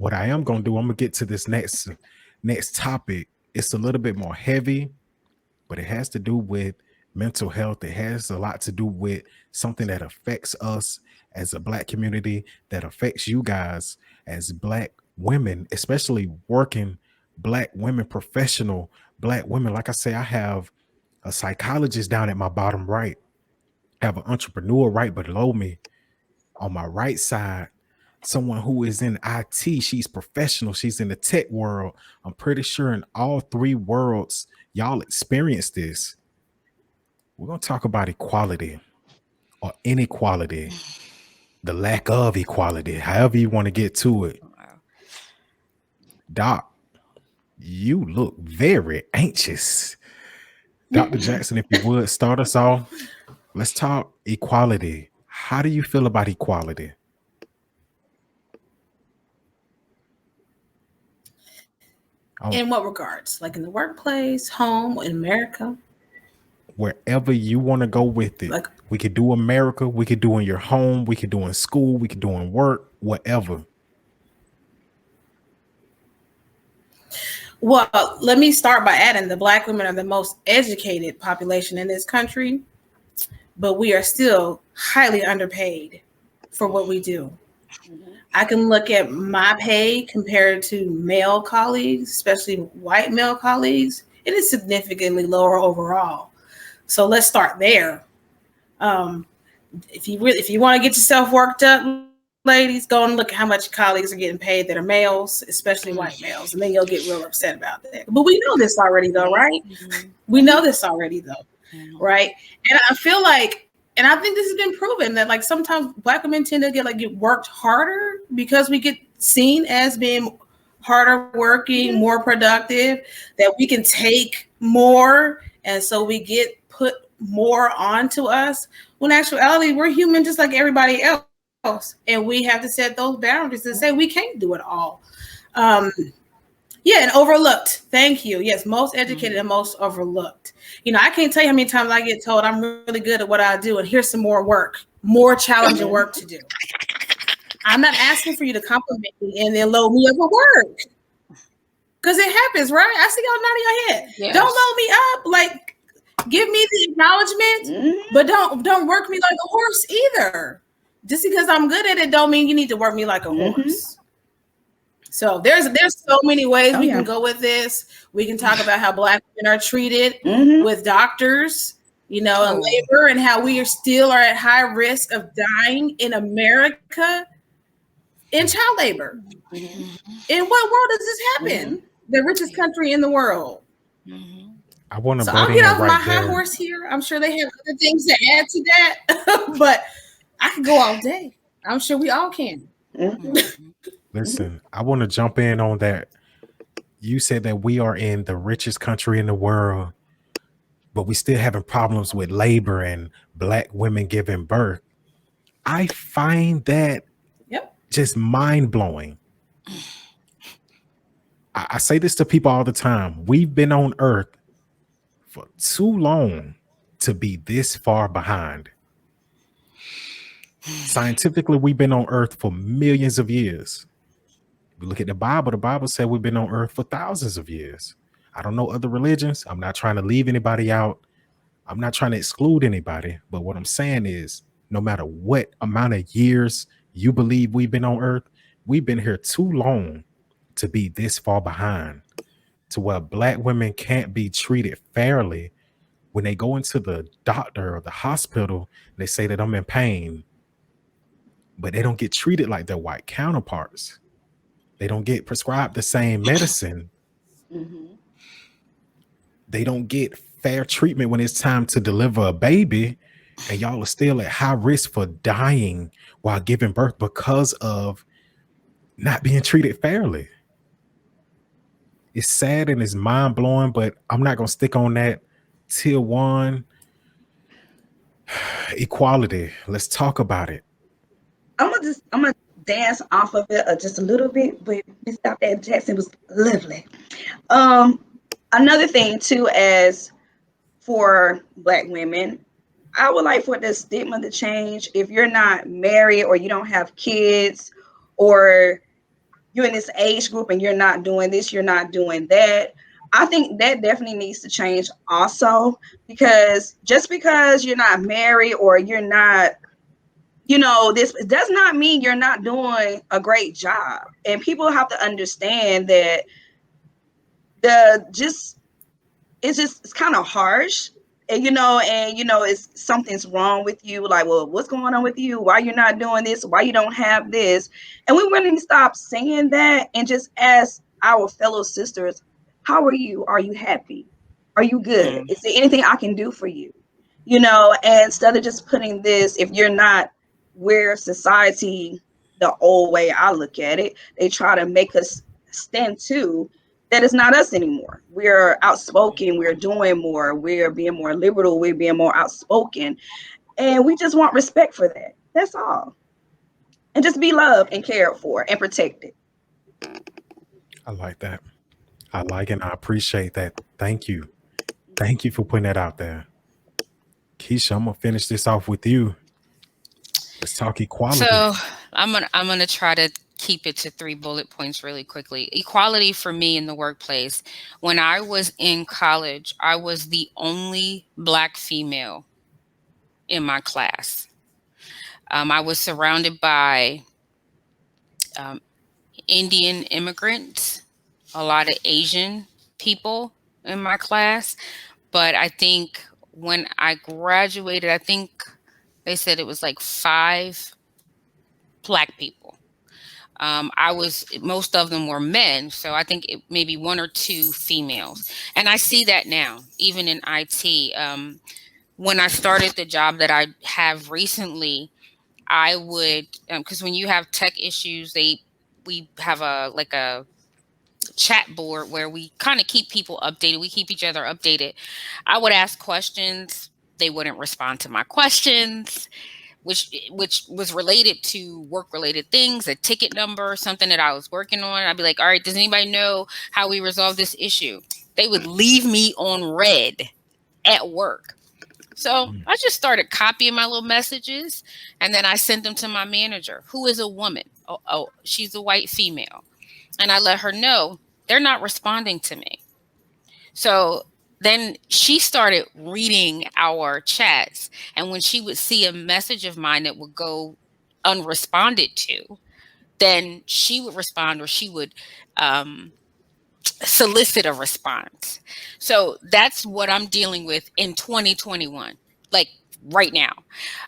What I am gonna do, I'm gonna get to this next topic. It's a little bit more heavy, but it has to do with mental health. It has a lot to do with something that affects us as a black community, that affects you guys as black women, especially working black women, professional black women. Like I say, I have a psychologist down at my bottom right, I have an entrepreneur right below me on my right side, someone who is in IT. She's professional. She's in the tech world. I'm pretty sure in all three worlds, y'all experience this. We're going to talk about equality or inequality, the lack of equality, however you want to get to it. Wow. Doc, you look very anxious. Dr. Jackson, if you would start us off, let's talk equality. How do you feel about equality? Oh, In what regards? Like in the workplace, home, in America? wherever you want to go with it. Like, We could do America, we could do in your home, we could do in school, we could do in work, whatever. well, let me start by adding the Black women are the most educated population in this country, but we are still highly underpaid for what we do. I can look at my pay compared to male colleagues, especially white male colleagues. It is significantly lower overall. So let's start there. Um, if you want to get yourself worked up, ladies, go and look at how much colleagues are getting paid that are males, especially white males, and then you'll get real upset about that. But we know this already, though, right? We know this already, though, right? And I feel like, and I think this has been proven that like sometimes black women tend to get worked harder because we get seen as being harder working, more productive, that we can take more, and so we get put more onto us. When in actuality, we're human just like everybody else, and we have to set those boundaries and say we can't do it all. Yeah, and overlooked. Thank you. Yes, most educated and most overlooked. You know, I can't tell you how many times I get told I'm really good at what I do, and here's some more work, more challenging work to do. I'm not asking for you to compliment me and then load me up with work, because it happens, right? I see y'all nodding your head. Yes. Don't load me up. Like, give me the acknowledgement, but don't work me like a horse either. Just because I'm good at it, don't mean you need to work me like a horse. So there's so many ways we can go with this. We can talk about how black women are treated with doctors, you know, and labor, and how we are at high risk of dying in America in child labor. In what world does this happen? The richest country in the world. I want to So butt I'll get in off my right high there. horse here. I'm sure they have other things to add to that, but I could go all day. I'm sure we all can. Listen, I want to jump in on that. You said that we are in the richest country in the world, but we still having problems with labor and black women giving birth. I find that Yep. just mind blowing. I say this to people all the time. We've been on earth for too long to be this far behind. Scientifically, we've been on earth for millions of years. We look at the Bible said we've been on earth for thousands of years. I don't know other religions. I'm not trying to leave anybody out. I'm not trying to exclude anybody. But what I'm saying is, no matter what amount of years you believe we've been on earth, we've been here too long to be this far behind, to where black women can't be treated fairly when they go into the doctor or the hospital. They say that I'm in pain, but they don't get treated like their white counterparts. They don't get prescribed the same medicine. They don't get fair treatment when it's time to deliver a baby, and y'all are still at high risk for dying while giving birth because of not being treated fairly. It's sad and it's mind blowing, but I'm not gonna stick on that. Tier one equality. Let's talk about it. I'm gonna dance off of it just a little bit, but Miss Dr. Jackson was lovely. Another thing too, as for black women, I would like for the stigma to change. If you're not married or you don't have kids, or you're in this age group and you're not doing this, you're not doing that. I think that definitely needs to change also, because just because you're not married or you're not, this does not mean you're not doing a great job. And people have to understand that it's kind of harsh. And it's something's wrong with you. Like, well, what's going on with you? Why you're not doing this? Why you don't have this? And we really need to stop saying that and just ask our fellow sisters, how are you? Are you happy? Are you good? Is there anything I can do for you? And instead of just putting this, if you're not where society, the old way I look at it, they try to make us stand to, that is not us anymore. We're outspoken, we're doing more, we're being more liberal, we're being more outspoken, and we just want respect for that. That's all. And just be loved and cared for and protected. I like that. I like and I appreciate that. Thank you. Thank you for putting that out there. Keisha, I'm gonna finish this off with you. Let's talk equality. So I'm gonna try to keep it to 3 bullet points really quickly. Equality for me in the workplace. When I was in college, I was the only Black female in my class. I was surrounded by um, Indian immigrants, a lot of Asian people in my class. But I think when I graduated, I think they said it was like 5 Black people. Most of them were men, so I think maybe 1 or 2 females. And I see that now, even in IT. When I started the job that I have recently, I would, because when you have tech issues, we have a chat board where we kind of keep people updated. We keep each other updated. I would ask questions. They wouldn't respond to my questions, which was related to work related things, a ticket number, something that I was working on. I'd be like, all right, does anybody know how we resolve this issue? They would leave me on red at work. So I just started copying my little messages, and then I sent them to my manager, who is a woman. Oh, she's a white female. And I let her know they're not responding to me. So then she started reading our chats. And when she would see a message of mine that would go unresponded to, then she would respond, or she would solicit a response. So that's what I'm dealing with in 2021, like right now.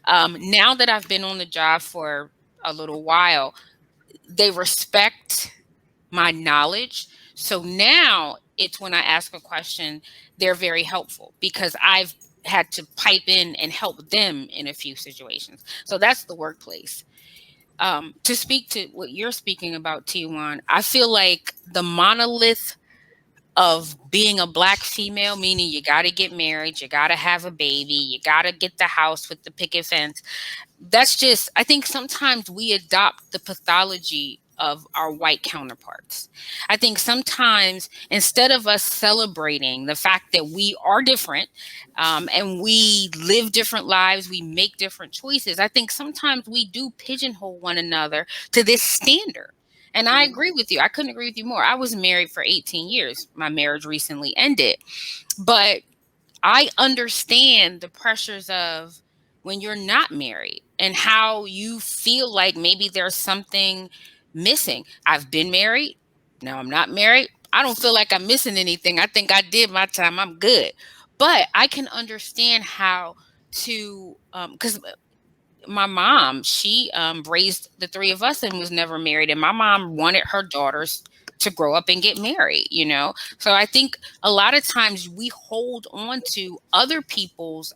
Now that I've been on the job for a little while, they respect my knowledge. So now it's when I ask a question, they're very helpful because I've had to pipe in and help them in a few situations. So that's the workplace. To speak to what you're speaking about, T1, I feel like the monolith of being a Black female, meaning you got to get married, you got to have a baby, you got to get the house with the picket fence. That's just, I think sometimes we adopt the pathology of our white counterparts. I think sometimes instead of us celebrating the fact that we are different, and we live different lives, we make different choices, I think sometimes we do pigeonhole one another to this standard. And I agree with you. I couldn't agree with you more. I was married for 18 years. My marriage recently ended. But I understand the pressures of when you're not married and how you feel like maybe there's something missing. I've been married. Now I'm not married. I don't feel like I'm missing anything. I think I did my time. I'm good. But I can understand how to, because my mom, she raised the 3 of us and was never married. And my mom wanted her daughters to grow up and get married. So I think a lot of times we hold on to other people's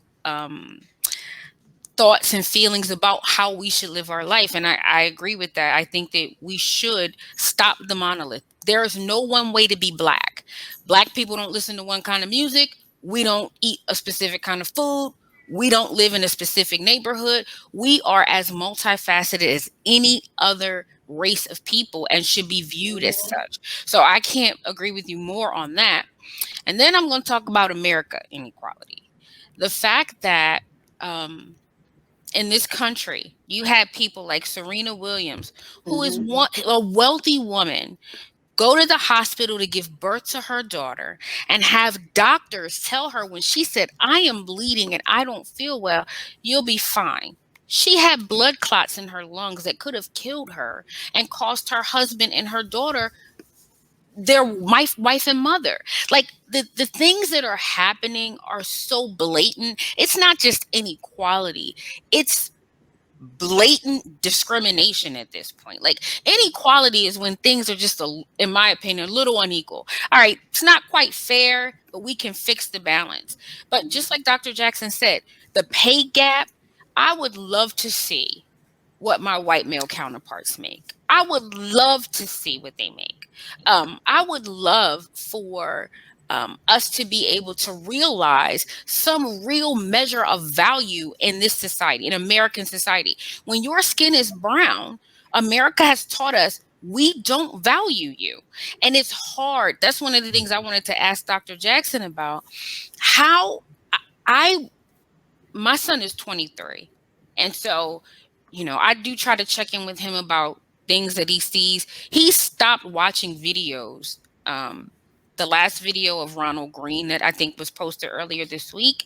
thoughts and feelings about how we should live our life. And I agree with that. I think that we should stop the monolith. There is no one way to be Black. Black people don't listen to one kind of music. We don't eat a specific kind of food. We don't live in a specific neighborhood. We are as multifaceted as any other race of people and should be viewed as such. So I can't agree with you more on that. And then I'm going to talk about America inequality. The fact that in this country, you had people like Serena Williams, who is Mm-hmm. a wealthy woman, go to the hospital to give birth to her daughter and have doctors tell her when she said, I am bleeding and I don't feel well, you'll be fine. She had blood clots in her lungs that could have killed her and cost her husband and her daughter their wife and mother. Like the things that are happening are so blatant. It's not just inequality. It's blatant discrimination at this point. Like inequality is when things are just in my opinion, a little unequal. All right, it's not quite fair, but we can fix the balance. But just like Dr. Jackson said, the pay gap, I would love to see what my white male counterparts make. I would love to see what they make. I would love for us to be able to realize some real measure of value in this society, in American society. When your skin is brown, America has taught us we don't value you. And it's hard. That's one of the things I wanted to ask Dr. Jackson about. How my son is 23. And so, I do try to check in with him about things that he sees. He stopped watching videos. The last video of Ronald Green that I think was posted earlier this week,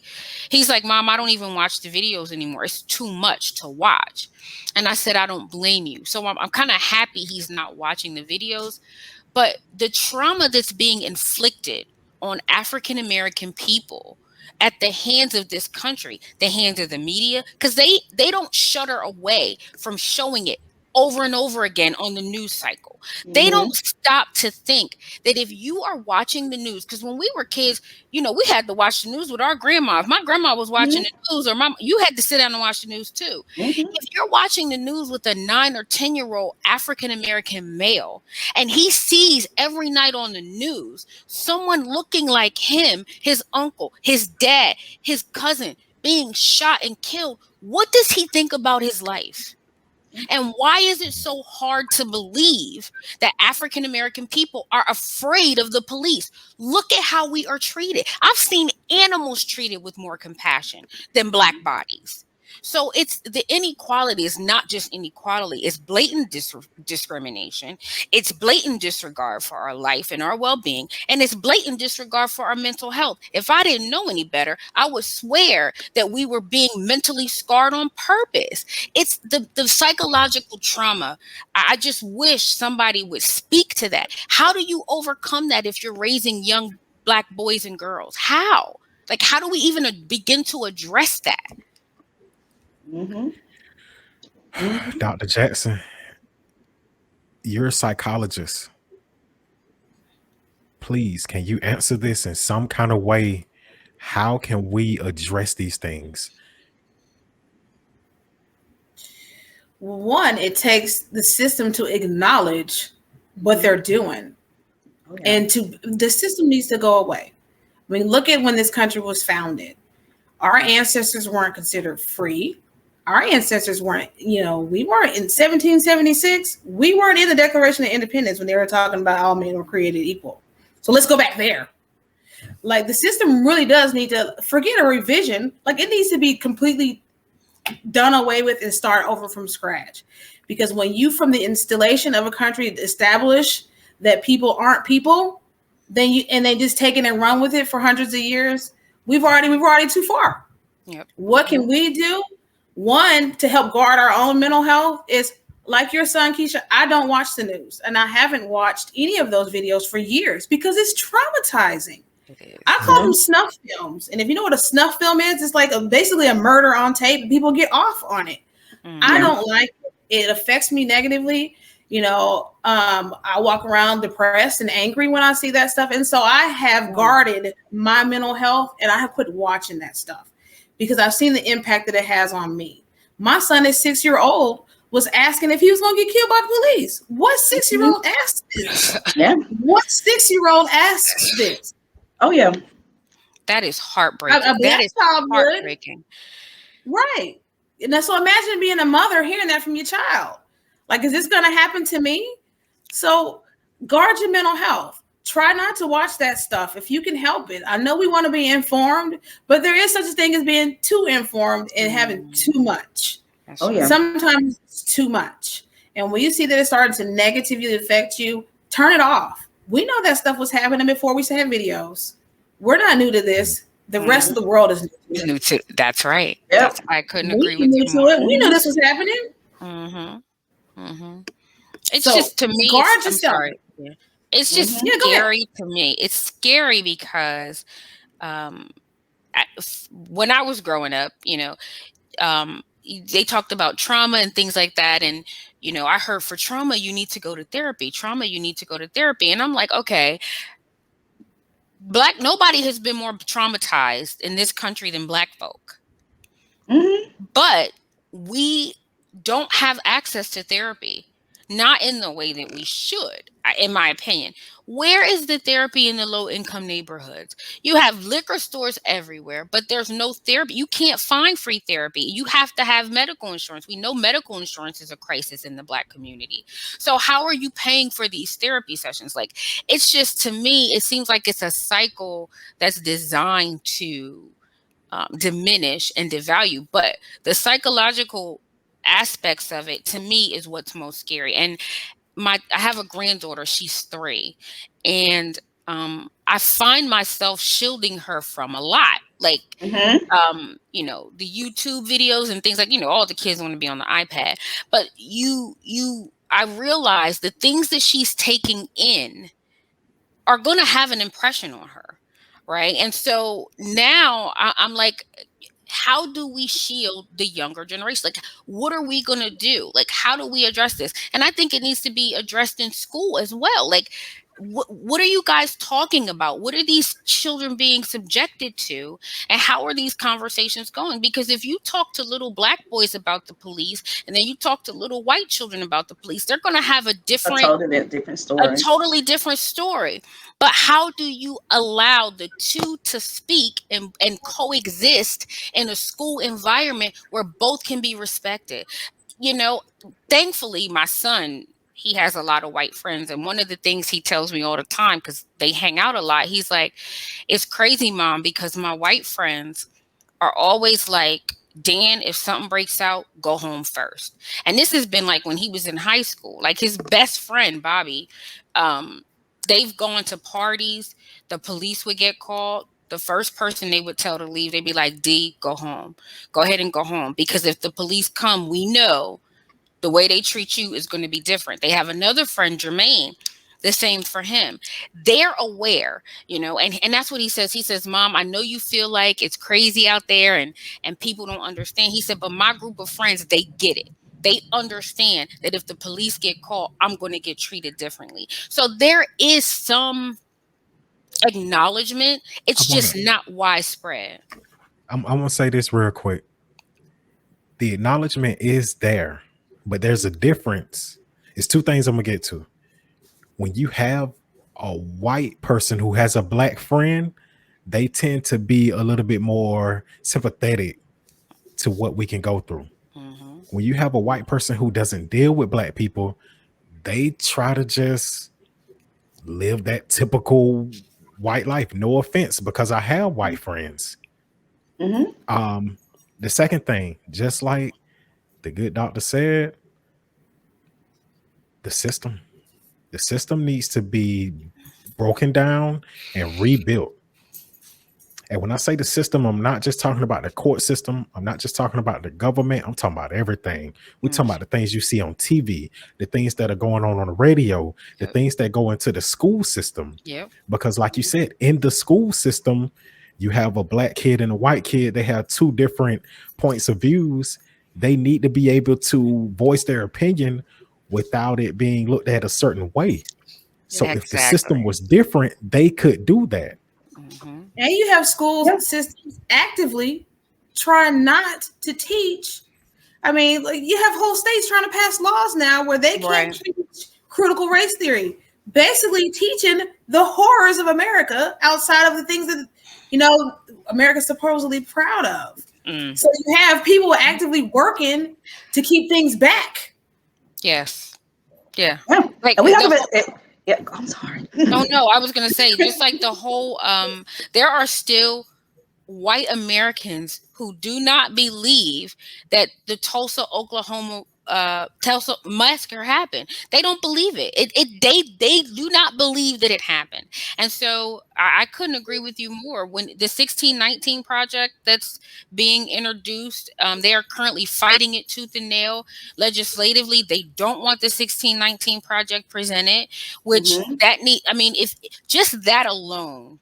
he's like, Mom, I don't even watch the videos anymore. It's too much to watch. And I said, I don't blame you. So I'm kind of happy he's not watching the videos. But the trauma that's being inflicted on African American people at the hands of this country, the hands of the media, because they don't shudder away from showing it over and over again on the news cycle. They don't stop to think that if you are watching the news, because when we were kids, we had to watch the news with our grandma. If my grandma was watching the news, or you had to sit down and watch the news too. If you're watching the news with a 9 or 10-year-old African-American male, and he sees every night on the news someone looking like him, his uncle, his dad, his cousin being shot and killed, what does he think about his life? And why is it so hard to believe that African American people are afraid of the police? Look at how we are treated. I've seen animals treated with more compassion than Black bodies. So it's the inequality is not just inequality, it's blatant discrimination. It's blatant disregard for our life and our well-being, and it's blatant disregard for our mental health. If I didn't know any better, I would swear that we were being mentally scarred on purpose. It's the psychological trauma. I just wish somebody would speak to that. How do you overcome that if you're raising young Black boys and girls? How? Like, how do we even begin to address that? Dr. Jackson, you're a psychologist. Please, can you answer this in some kind of way? How can we address these things? One, it takes the system to acknowledge what they're doing. And the system needs to go away. I mean, look at when this country was founded. Our ancestors weren't considered free. Our ancestors weren't, we weren't in 1776. We weren't in the Declaration of Independence when they were talking about all men were created equal. So let's go back there. Like, the system really does need to forget a revision. Like, it needs to be completely done away with and start over from scratch. Because when you, from the installation of a country, establish that people aren't people, then they just take it and run with it for hundreds of years. We've already too far. Yep. What can we do? One, to help guard our own mental health is, like your son, Keisha, I don't watch the news, and I haven't watched any of those videos for years because it's traumatizing. I call them snuff films. And if you know what a snuff film is, it's like basically a murder on tape. People get off on it. I don't like it. It affects me negatively. I walk around depressed and angry when I see that stuff. And so I have guarded my mental health, and I have quit watching that stuff because I've seen the impact that it has on me. My son is 6-year-old was asking if he was going to get killed by the police. What 6-year-old asked this? Yeah. What 6-year-old asks this? Oh, yeah. That is heartbreaking. That is heartbreaking. Right. And so imagine being a mother hearing that from your child. Like, is this going to happen to me? So guard your mental health. try not to watch that stuff if you can help it. I know we want to be informed, but there is such a thing as being too informed and having too much. That's Oh, yeah. Sometimes it's too much. And when you see that it's starting to negatively affect you, turn it off. We know that stuff was happening before we had videos. We're not new to this. The rest of the world is new to it. That's right. Yep. I couldn't We agree with new you to more. it. We knew this was happening. It's So, just, to me, guard I'm yourself. sorry. Yeah. It's just Yeah, go ahead. scary to me. It's scary because when I was growing up, they talked about trauma and things like that. And, I heard for trauma, you need to go to therapy. Trauma, you need to go to therapy. And I'm like, okay, nobody has been more traumatized in this country than Black folk. But we don't have access to therapy, not in the way that we should, in my opinion. Where is the therapy in the low-income neighborhoods? You have liquor stores everywhere, but there's no therapy. You can't find free therapy. You have to have medical insurance. We know medical insurance is a crisis in the Black community. So how are you paying for these therapy sessions? Like, it's just, to me, it seems like it's a cycle that's designed to diminish and devalue. But the psychological aspects of it, to me, is what's most scary. And I have a granddaughter, she's 3, and I find myself shielding her from a lot, like the YouTube videos and things, like, all the kids want to be on the iPad, but I realize the things that she's taking in are going to have an impression on her, right? And so now I'm like, how do we shield the younger generation? Like, what are we going to do? Like, how do we address this? And I think it needs to be addressed in school as well. Like, what are you guys talking about? What are these children being subjected to? And how are these conversations going? Because if you talk to little Black boys about the police, and then you talk to little white children about the police, they're going to have a totally different story. But how do you allow the two to speak and coexist in a school environment where both can be respected? Thankfully, my son, he has a lot of white friends. And one of the things he tells me all the time, because they hang out a lot, he's like, it's crazy, Mom, because my white friends are always like, Dan, if something breaks out, go home first. And this has been like when he was in high school. Like, his best friend, Bobby, they've gone to parties. The police would get called. The first person they would tell to leave, they'd be like, D, go home. Go ahead and go home. Because if the police come, we know the way they treat you is going to be different. They have another friend, Jermaine, the same for him. They're aware, and that's what he says. He says, Mom, I know you feel like it's crazy out there and people don't understand. He said, but my group of friends, they get it. They understand that if the police get called, I'm going to get treated differently. So there is some acknowledgement. It's just not widespread. I'm going to say this real quick. The acknowledgement is there, but there's a difference. It's two things I'm going to get to. When you have a white person who has a Black friend, they tend to be a little bit more sympathetic to what we can go through. When you have a white person who doesn't deal with Black people, they try to just live that typical white life. No offense, because I have white friends. The second thing, just like the good doctor said, the system needs to be broken down and rebuilt. And when I say the system, I'm not just talking about the court system. I'm not just talking about the government. I'm talking about everything. We're talking about the things you see on TV, the things that are going on the radio, the things that go into the school system. Because like you said, in the school system, you have a Black kid and a white kid. They have two different points of views. They need to be able to voice their opinion without it being looked at a certain way. So if the system was different, they could do that. And you have schools and systems actively trying not to teach. I mean, like, you have whole states trying to pass laws now where they can't teach critical race theory, basically teaching the horrors of America outside of the things that, America's supposedly proud of. So you have people actively working to keep things back. Yes. Yeah. Like, and we have Yeah, I'm sorry. Oh no, I was gonna say, just like the whole there are still white Americans who do not believe that the Tulsa massacre happened. They don't believe it. They do not believe that it happened. And so I couldn't agree with you more. When the 1619 project that's being introduced, they are currently fighting it tooth and nail legislatively. They don't want the 1619 project presented, which I mean, if just that alone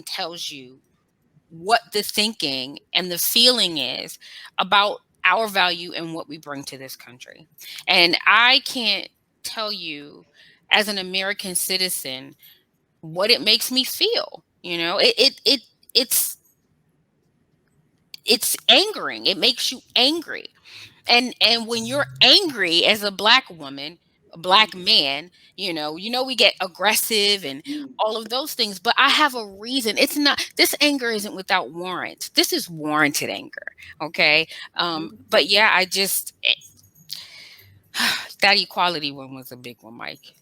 tells you what the thinking and the feeling is about our value and what we bring to this country. And I can't tell you, as an American citizen, what it makes me feel. You know, it's it's angering. It makes you angry. And when you're angry as a black woman, a black man, we get aggressive and all of those things, but I have a reason. It's not, this anger isn't without warrant. This is warranted anger. Okay. But yeah, that equality one was a big one, Mike.